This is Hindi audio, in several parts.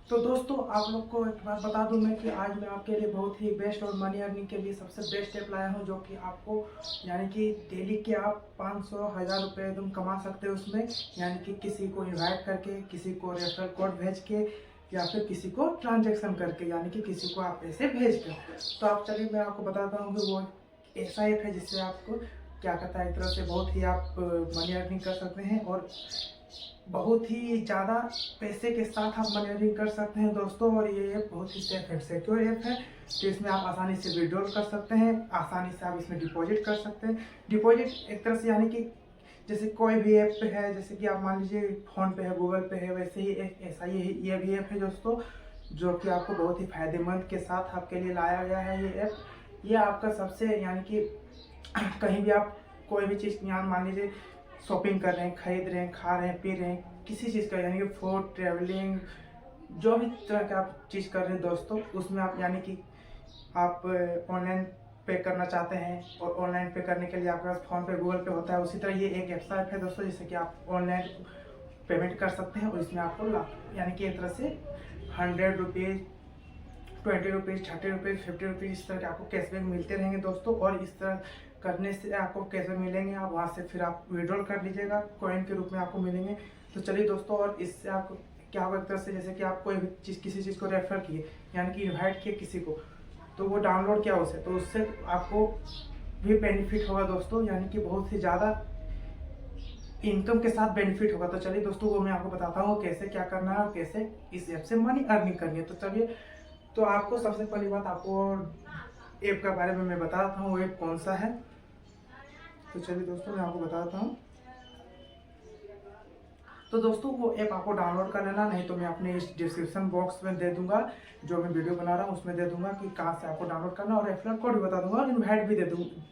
तो दोस्तों आप लोग को एक बात बता दूं मैं कि आज मैं आपके लिए बहुत ही बेस्ट और मनी अर्निंग के लिए सबसे बेस्ट ऐप लाया हूं, जो कि आपको यानी कि डेली के आप 500 1000 रुपये एकदम कमा सकते हो उसमें। यानी कि किसी को इनवाइट करके, किसी को रेफरल कोड भेज के, या फिर किसी को ट्रांजेक्शन करके, यानी कि किसी को आप पैसे भेज के। तो आप चलिए मैं आपको बताता हूँ कि वो ऐसा ऐप है जिससे आपको क्या कहता है, एक तरह से बहुत ही आप मनी अर्निंग कर सकते हैं और बहुत ही ज़्यादा पैसे के साथ आप मनी अर्निंग कर सकते हैं दोस्तों। और ये ऐप बहुत ही सेफ है, सिक्योर ऐप है। तो इसमें आप आसानी से विड्रॉल कर सकते हैं, आसानी से आप इसमें डिपॉजिट कर सकते हैं। डिपॉजिट एक तरह से यानी कि जैसे कोई भी ऐप पे है, जैसे कि आप मान लीजिए फ़ोन पे है, गूगल पे है, वैसे ही एक ऐसा ये भी ऐप है दोस्तों, जो कि आपको बहुत ही फायदेमंद के साथ आपके लिए लाया गया है। ये ऐप ये आपका सबसे यानी कि कहीं भी आप कोई भी चीज़ यहाँ मान लीजिए शॉपिंग कर रहे हैं, खरीद रहे हैं, खा रहे हैं, पी रहे हैं, किसी चीज़ का यानी कि फूड, ट्रैवलिंग, जो भी तरह का आप चीज़ कर रहे हैं दोस्तों, उसमें आप यानी कि आप ऑनलाइन पे करना चाहते हैं और ऑनलाइन पे करने के लिए आपके पास फ़ोन पे, गूगल पे होता है। उसी तरह ये एक ऐसा ऐप है दोस्तों, जिससे कि आप ऑनलाइन पेमेंट कर सकते हैं और इसमें आपको यानी कि एक तरह से 100 रुपीज़, 20 रुपीज़, 30 रुपीज़, 50 रुपीज़ इस तरह के आपको कैशबैक मिलते रहेंगे दोस्तों। और इस तरह करने से आपको कैशबैक मिलेंगे, आप वहाँ से फिर आप विड्रॉल कर लीजिएगा, कॉइन के रूप में आपको मिलेंगे। तो चलिए दोस्तों, और इससे आपको क्या होगा, एक तरह से जैसे कि आप कोई भी चीज़, किसी चीज़ को रेफर किए, यानी कि इन्वाइट किए किसी को, तो वो डाउनलोड किया उसे, तो उससे आपको भी बेनिफिट होगा दोस्तों, यानी कि बहुत ही ज़्यादा इनकम के साथ बेनिफिट होगा। तो चलिए दोस्तों, वो मैं आपको बताता हूँ कैसे क्या करना है और कैसे इस ऐप से मनी अर्निंग करनी है। तो चलिए, तो आपको सबसे पहली बात, आपको ऐप के बारे में मैं बताता हूँ वो ऐप कौन सा है। तो चलिए दोस्तों, मैं आपको बताता हूँ। तो दोस्तों, वो ऐप आपको डाउनलोड कर लेना, नहीं तो मैं अपने इस डिस्क्रिप्शन बॉक्स में दे दूंगा, जो मैं वीडियो बना रहा हूँ उसमें दे दूंगा कि कहाँ से आपको डाउनलोड करना, और रेफरल कोड भी बता दूंगा और इन्वाइट भी दे दूँगा,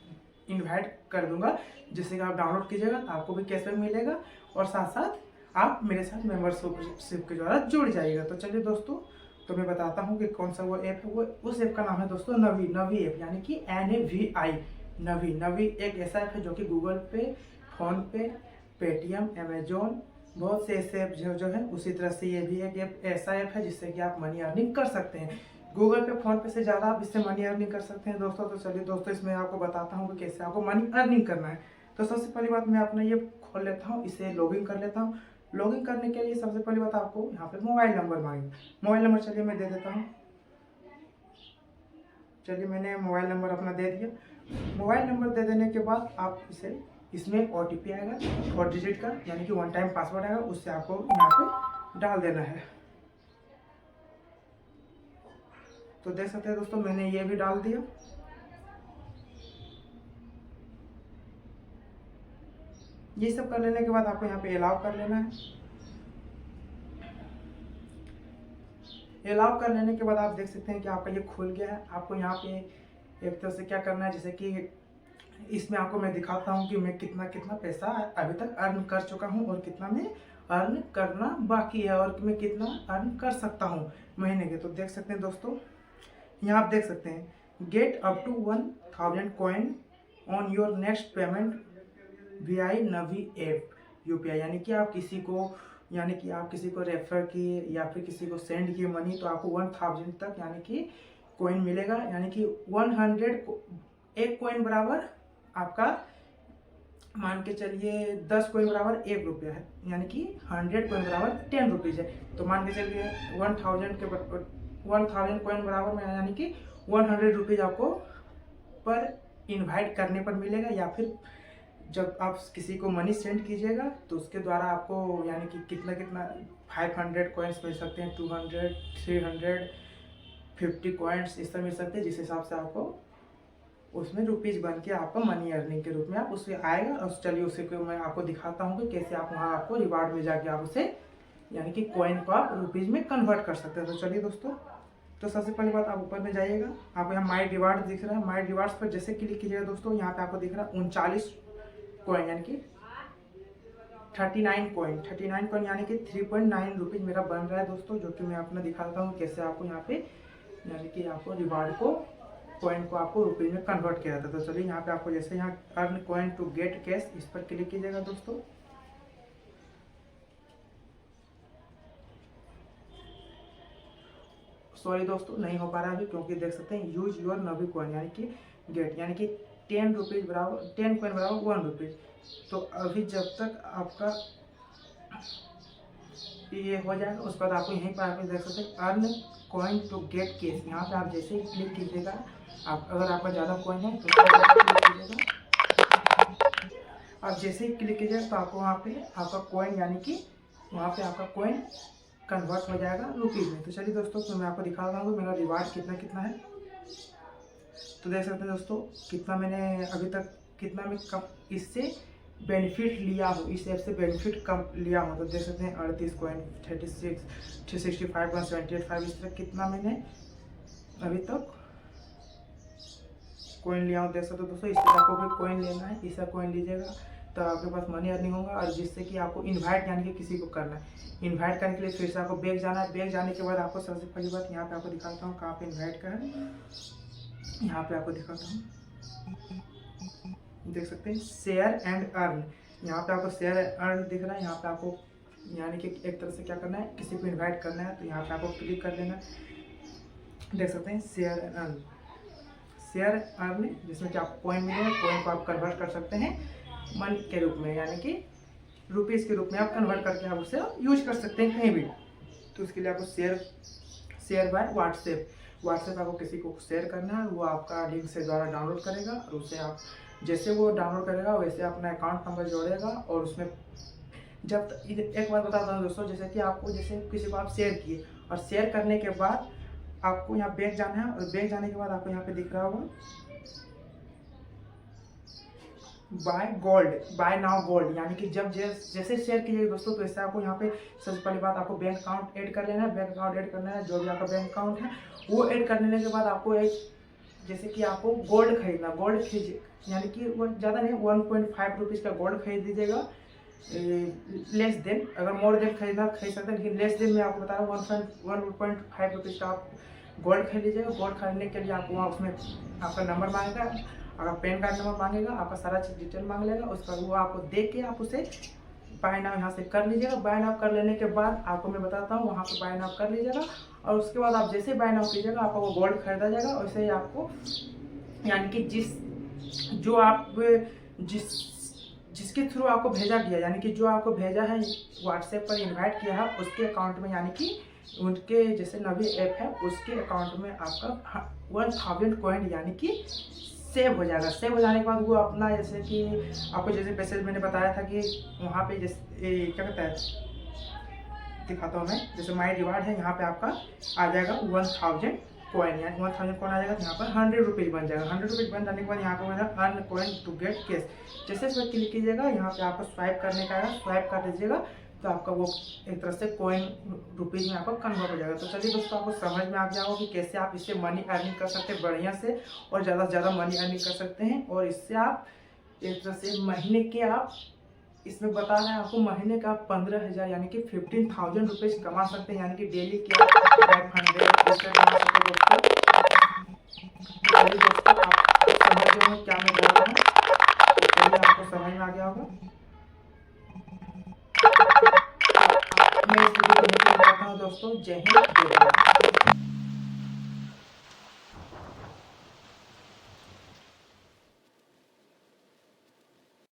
इन्वाइट कर दूंगा, जिससे कि आप डाउनलोड कीजिएगा तो आपको भी कैशबैक मिलेगा और साथ साथ आप मेरे साथ मेंबरशिप के द्वारा जुड़ जाइएगा। तो चलिए दोस्तों, तो मैं बताता हूँ कि कौन सा वो ऐप है। वो उस ऐप का नाम है दोस्तों नवी। नवी ऐप यानी कि NAVI, नवी। नवी एक ऐसा ऐप है जो कि गूगल पे, फ़ोन पे, पेटीएम, अमेजोन, बहुत से ऐसे ऐप जो है, उसी तरह से ये भी एक ऐप ऐसा ऐप है जिससे कि आप मनी अर्निंग कर सकते हैं। गूगल पे, फोन पे से ज़्यादा आप इससे मनी अर्निंग कर सकते हैं दोस्तों। तो चलिए दोस्तों, इसमें आपको बताता हूँ कि कैसे आपको मनी अर्निंग करना है। तो सबसे पहली बात, मैं अपना ये खोल लेता हूँ, इसे लॉगिन कर लेता हूँ। लॉगिन करने के लिए सबसे पहली बात आपको यहाँ पे मोबाइल नंबर मांगेगा। मोबाइल नंबर चलिए मैं दे देता हूँ। चलिए, मैंने मोबाइल नंबर अपना दे दिया। मोबाइल नंबर दे देने के बाद आप इसे, इसमें OTP आएगा 4 डिजिट का, यानी कि 1 टाइम पासवर्ड आएगा, उससे आपको यहाँ पे डाल देना है। तो देख सकते हैं दोस्तों, मैंने ये भी डाल दिया। ये सब कर लेने के बाद आपको यहाँ पे अलाउ कर लेना है। अलाउ कर लेने के बाद आप देख सकते हैं कि आपका ये खुल गया है। आपको यहाँ पे एक तरह से क्या करना है, जैसे कि इसमें आपको मैं दिखाता हूँ कि मैं कितना कितना पैसा अभी तक अर्न कर चुका हूँ और कितना मैं अर्न करना बाकी है और मैं कितना अर्न कर सकता हूँ महीने के। तो देख सकते हैं दोस्तों, यहाँ आप देख सकते हैं, get up to 1000 coin on your next payment VI Navi app UPI। यानी कि आप किसी को, यानी कि आप किसी को रेफर किए या फिर किसी को सेंड किए मनी, तो आपको 1000 तक यानी कि कॉइन मिलेगा। यानी कि 100 एक कॉइन बराबर आपका, मान के चलिए 10 कॉइन बराबर 1 रुपया है, यानी कि 100 कॉइन बराबर 10 रुपीज़ है। तो मान के चलिए 1000 कॉइन बराबर में, यानी कि 100 रुपीज़ आपको पर इनवाइट करने पर मिलेगा, या फिर जब आप किसी को मनी सेंड कीजिएगा तो उसके द्वारा आपको यानी कि कितना कितना 500 कॉइन्स मिल सकते हैं, 200, 300, 50 कॉइन्स इस तरह मिल सकते हैं, जिस हिसाब से आपको उसमें रुपीज़ बन के आपको मनी अर्निंग के रूप में आप उससे आएगा। और चलिए उसे को मैं आपको दिखाता हूँ कि कैसे आप वहाँ आपको रिवार्ड में जाके आप उसे यानी कि कॉइन को आप रुपीज़ में कन्वर्ट कर सकते हैं। तो चलिए दोस्तों, तो सबसे पहली बात आप ऊपर में जाइएगा, आपको यहाँ माई रिवार्ड दिख रहा है। माई रिवार्ड्स पर जैसे क्लिक कीजिएगा दोस्तों, यहाँ पे आपको दिख रहा है 39 कॉइन, यानी कि 39 कॉइन, 39 कॉइन यानी कि 3.9 रुपीज़ मेरा बन रहा है दोस्तों, जो कि मैं अपना दिखाता हूँ कैसे आपको यहाँ पे यानी कि आपको रिवार्ड को, कॉइन को आपको रुपीज़ में कन्वर्ट किया जाता है। तो चलिए यहाँ पे आपको जैसे यहाँ earn coin to get cash, इस पर क्लिक कीजिएगा दोस्तों। सॉरी दोस्तों नहीं हो पा रहा है क्योंकि देख सकते हैं यूज योर नवी कॉइन यानी कि गेट यानी कि 10 रुपीज़ बराबर 10 कॉइन बराबर 1 रुपीज़। तो अभी जब तक आपका ये हो जाएगा उसके बाद आपको यहीं पर आप देख सकते हैं earn coin to get cash. यहाँ पे आप जैसे ही क्लिक कीजिएगा, आप अगर आपका ज़्यादा कॉइन है तो क्लिक कीजिएगा। आप जैसे ही क्लिक कीजिएगा तो आपको वहाँ पे आपका कॉइन यानी कि वहाँ पे आपका कॉइन कन्वर्ट हो जाएगा रुपीज़ में। तो चलिए दोस्तों तो मैं आपको दिखा रहा हूँ मेरा रिवार्ड कितना है। तो देख सकते हैं दोस्तों कितना मैंने अभी तक कितना मैं कम इससे बेनिफिट लिया हूँ, इस ऐप से बेनिफिट कम लिया हूँ। तो देख सकते हैं 38 कॉइन 36 365 178 इस तरह कितना मैंने अभी तक कॉइन लिया हूँ। देख सकते हो दोस्तों इस तरह आपको भी कॉइन लेना है, इसका कॉइन लीजिएगा तो आपके पास मनी अर्निंग होगा। और जिससे कि आपको इनवाइट यानी कि किसी को करना है, इनवाइट करने के लिए फिर से आपको बैक जाना है। बैक जाने के बाद आपको सबसे पहली बात यहाँ पे आपको दिखाता हूँ कहाँ पे इनवाइट का है, यहाँ पे आपको दिखाता हूँ। देख सकते हैं शेयर एंड अर्न, यहाँ पे आपको शेयर अर्न दिख रहा है। यहाँ पे आपको यानी कि एक तरह से क्या करना है, किसी को इनवाइट करना है तो यहाँ पे आपको क्लिक कर लेना। देख सकते हैं share and earn, share earn जिसमें कि आपको कॉइन मिलेगा, कॉइन को आप कन्वर्ट कर सकते हैं मनी के रूप में यानी कि रुपीज़ के रूप में आप कन्वर्ट करके आप उसे यूज कर सकते हैं कहीं भी। तो उसके लिए आपको शेयर बाय व्हाट्सएप आपको किसी को शेयर करना है, वो आपका लिंक से द्वारा डाउनलोड करेगा और उससे आप जैसे वो डाउनलोड करेगा वैसे अपना अकाउंट नंबर जोड़ेगा। और उसमें जब एक बार बताता हूँ दोस्तों, जैसे कि आपको जैसे किसी को आप शेयर किए और शेयर करने के बाद आपको यहाँ बैक जाना है और बैक जाने के बाद आपको यहाँ पे दिख रहा होगा बाय नाउ गोल्ड यानी कि जब जैसे शेयर कीजिएगा दोस्तों तो इससे आपको यहाँ पे सबसे पहली बात आपको बैंक अकाउंट ऐड कर लेना है। बैंक अकाउंट ऐड करना है, जो भी आपका बैंक अकाउंट है वो ऐड कर लेने के बाद आपको एक जैसे कि आपको गोल्ड खरीदना, गोल्ड खरीद यानी कि वो ज़्यादा नहीं 1.5 रुपीज़ का गोल्ड खरीद दीजिएगा। लेस देन अगर मोर देन खरीदना खरीद सकते हैं, लेकिन लेस देन में आपको बता रहा हूँ 1.5 रुपीज़ का आप गोल्ड खरीद लीजिएगा। गोल्ड खरीदने के लिए आपको वहाँ उसमें आपका नंबर मांगेगा, अगर पैन कार्ड नंबर मांगेगा, आपका सारा चीज़ डिटेल मांग लेगा। उसका वो आपको देख के आप उसे बाय नाउ यहाँ से कर लीजिएगा। बाय नाउ कर लेने के बाद आपको मैं बताता हूँ वहाँ पे बाय नाउ कर लीजिएगा और उसके बाद आप जैसे बाय नाउ कीजिएगा आपको वो गोल्ड खरीदा जाएगा। वैसे ही आपको यानी कि जिसके थ्रू आपको भेजा गया यानी कि जो आपको भेजा है व्हाट्सएप पर इनवाइट किया है उसके अकाउंट में यानी कि उनके जैसे नवी ऐप है उसके अकाउंट में आपका 1000 कॉइन यानी कि सेव हो जाएगा। सेव हो जाने के बाद वो अपना जैसे कि आपको जैसे मैसेज मैंने बताया था कि वहाँ पे जैसे क्या कहता है दिखाता हूँ मैं, जैसे माई रिवार्ड है यहाँ पे आपका आ जाएगा 1000 कॉइन यानी 1000 कॉइन आ जाएगा। तो यहाँ पर 100 रुपीज़ बन जाएगा। 100 रुपीज़ बन जाने के बाद यहाँ पर earn coin to get cash, जैसे इस पर क्लिक कीजिएगा यहाँ पे आपको स्वाइप करने का है, स्वाइप कर दीजिएगा तो आपका वो एक तरह से कॉइन रुपीज़ में आपका कन्वर्ट हो जाएगा। तो चलिए दोस्तों आपको समझ में आ गया होगा कि कैसे आप इससे मनी अर्निंग कर सकते हैं बढ़िया से और ज़्यादा से ज़्यादा मनी अर्निंग कर सकते हैं। और इससे आप एक तरह से महीने के आप इसमें बता रहे हैं आपको महीने का 15,000 यानी कि 15,000 रुपीज़ कमा सकते हैं यानी कि डेली के आप 500 कमा सकते हैं दोस्तों। चलिए दोस्तों आप समझ गए हो क्या मैं बोल रहा हूँ, चलिए आपको समझ में आ गया होगा। मैं इस वीडियो को यहीं पे बताता हूँ दोस्तों। जय हिंद।